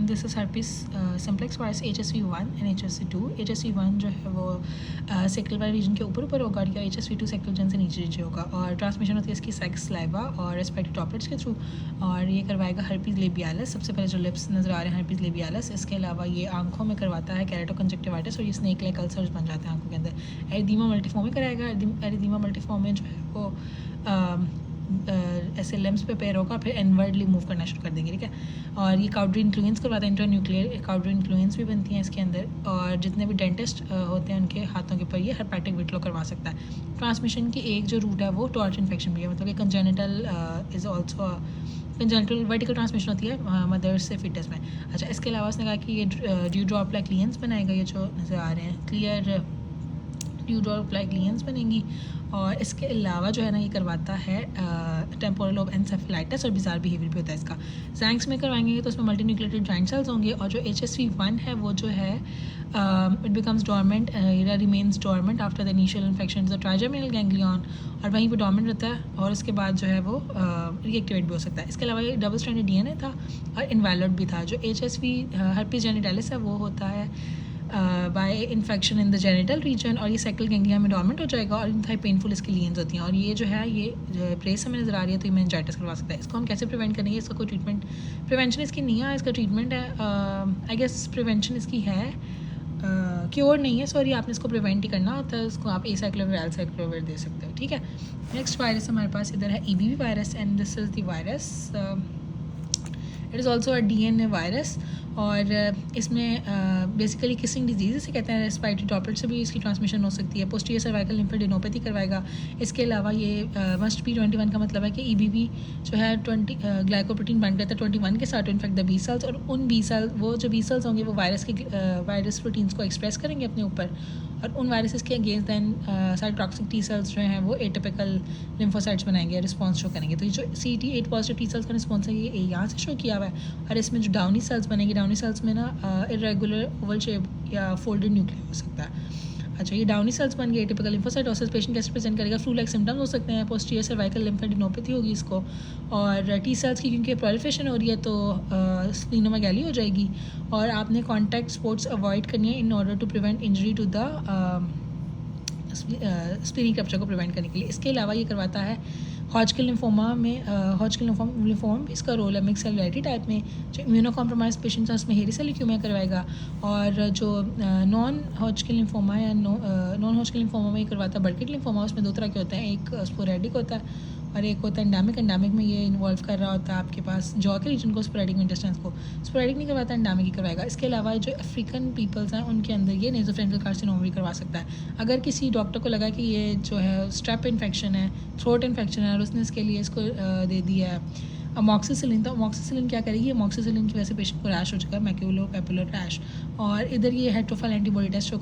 And this is herpes simplex virus HSV1 and HSV2। HSV1 जो है वो सेक्टल वाले रीजन के ऊपर होगा और या HSV2 सेक्टल रीजन से नीचे होगा और ट्रांसमिशन होती है इसकी सेक्स, सलाइवा और रेस्पिरेटरी ड्रॉपलेट्स के थ्रू और ये करवाएगा हर्पीज़ लेबियालिस। सबसे पहले जो लिप्स नज़र आ रहे हैं हर्पीज़ लेबियालिस। इसके अलावा ये आंखों में करवाता है केराटोकंजक्टिवाइटिस और ये स्नेक लाइक अल्सर्स बन जाते हैं आंखों के अंदर। एरिदीमा मल्टीफॉर्म में कराएगा। एरिदीमा मल्टीफॉर्म में जो है वो ऐसे लिम्स पे पैर होगा फिर इनवर्डली मूव करना शुरू कर देंगे, ठीक है। और ये काउडरी इन्फ्लुएंस करवाता है, इंट्रान्यूक्लियर काउडरी इन्फ्लुएंस भी बनती हैं इसके अंदर। और जितने भी डेंटिस्ट होते हैं उनके हाथों के ऊपर ये हेपेटिक विटलो करवा सकता है। ट्रांसमिशन की एक जो रूट है वो टॉर्च इन्फेक्शन भी है, मतलब कि congenital is also congenital vertical transmission होती है मदर से फिटस में। अच्छा, इसके अलावा उसने कहा कि ये ड्यू ड्रॉप लाइक लियंस बनाएगा, ये जो नज़र आ रहे हैं क्लियर ड्यू ड्रॉप लाइक लियंस बनेंगी। और इसके अलावा जो है ना ये करवाता है टेम्पोरल लोब एनसेफेलाइटिस और बिजार बिहेवियर भी होता है इसका। जैंक्स में करवाएंगे तो उसमें मल्टीन्यूक्लिएटेड जॉइंट सेल्स होंगे और जो HSV1 है वो जो है it becomes dormant, remains dormant after the initial infection the trigeminal ganglion और वहीं पर डोरमेंट रहता है और उसके बाद जो है वो रीएक्टिवेट भी हो सकता है। इसके अलावा ये डबल स्ट्रैंडेड DNA था और इनवैलिड भी था। जो HSV हर्पीस जेनिटालिस है वो होता है by infection in the genital region और ये सेक्टल गैंग्लिया में डोरमेंट हो जाएगा और इंतहाई पेनफुल इसकी लीन्स होती हैं। और ये जो है ये ब्रेस हमें नज़र आ रही है तो ये मेनिंजाइटिस करवा सकता है। इसको हम कैसे प्रिवेंट करेंगे? इसका कोई ट्रीटमेंट प्रिवेंशन इसकी नहीं है, इसका ट्रीटमेंट है आई गेस प्रिवेंशन इसकी है, क्योर नहीं है, सॉरी। आपने इसको प्रिवेंट ही करना होता है, इसको आप एसाइक्लोविर एल्साइक्लोविर दे सकते हो, ठीक है। नेक्स्ट वायरस हमारे पास इधर है EBV virus and this is the virus, it is also a DNA virus और इसमें बेसिकली किसिंग डिजीज़ से कहते हैं, रेस्पिरेटरी ड्रॉपलेट से भी इसकी ट्रांसमिशन हो सकती है। पोस्टीरियर सर्वाइकल लिम्फेडेनोपैथी करवाएगा। इसके अलावा ये मस्ट बी 21 का मतलब है कि EBV जो है 20 ग्लाइकोप्रोटीन बाइंड करता है 21 के साथ to infect the B cells और उन बी सेल वो जो बी सेल्स होंगे वो वायरस प्रोटीन्स को एक्सप्रेस करेंगे अपने ऊपर और उन वायरसेस के against then cytotoxic T cells जो हैं वो एटिपिकल लिम्फोसाइट्स बनाएंगे, रिस्पॉन्स शो करेंगे। तो ये जो CD8 पॉजिटिव T सेल्स का रिस्पॉन्स है ये यहाँ से शो किया हुआ है और इसमें जो डाउनी सेल्स बनेंगे, डाउनी सेल्स में ना इरेगुलर ओवल शेप या फोल्डेड न्यूक्लियर हो सकता है। अच्छा, ये डाउनी सेल्स बन गए एटिपिकल लिम्फोसाइटोसिस। पेशेंट कैसे प्रेजेंट करेगा? फ्लू लाइक सिम्टम्स हो सकते हैं, पोस्टीरियर सर्वाइकल लिम्फेडेनोपैथी होगी इसको और T सेल्स की क्योंकि प्रोलिफरेशन हो रही है तो स्प्लीनोमेगाली हो जाएगी और आपने कॉन्टैक्ट स्पोर्ट्स अवॉइड करनी है in order to prevent injury to the splenic rupture को प्रिवेंट करने के लिए। इसके अलावा ये करवाता है हॉजकिन लिम्फोमा में, हॉजकिन लिम्फोमा भी इसका रोल है मिक्स सेलुलैरिटी टाइप में। जो इम्यूनो कॉम्प्रोमाइज पेशेंट्स हैं उसमें हेरी सेल ल्यूकेमिया करवाएगा और जो नॉन हॉजकिन लिम्फोमा या नॉन हॉजकिन लिम्फोमा में ये करवाता है बर्किट लिम्फोमा। उसमें दो तरह के होते हैं, एक स्पोरेडिक होता है और एक होता है एंडामिक। एंडामिक में ये इन्वॉल्व कर रहा होता है आपके पास जॉ के रीजन को, स्पोरेडिक में इंटेस्टाइन्स को। स्पोरेडिक नहीं करवाता, एंडामिक ही करवाएगा। इसके अलावा जो अफ्रीकन पीपल्स हैं उनके अंदर ये नेज़ोफेरेंजियल कार्सिनोमा भी करवा सकता है। अगर किसी डॉक्टर को लगा कि ये जो है स्ट्रेप इन्फेक्शन है, थ्रोट इन्फेक्शन है और उसने इसके लिए इसको दे दिया है अमॉक्सिसिलिन, तो अमॉक्सिसिलिन क्या करेगी? अमॉक्सिसिलिन की वजह से पेशेंट को रैश हो चुका है, मैक्यूलो पैपुलर रैश और इधर ये हेट्रोफाइल एंटीबॉडी टेस्ट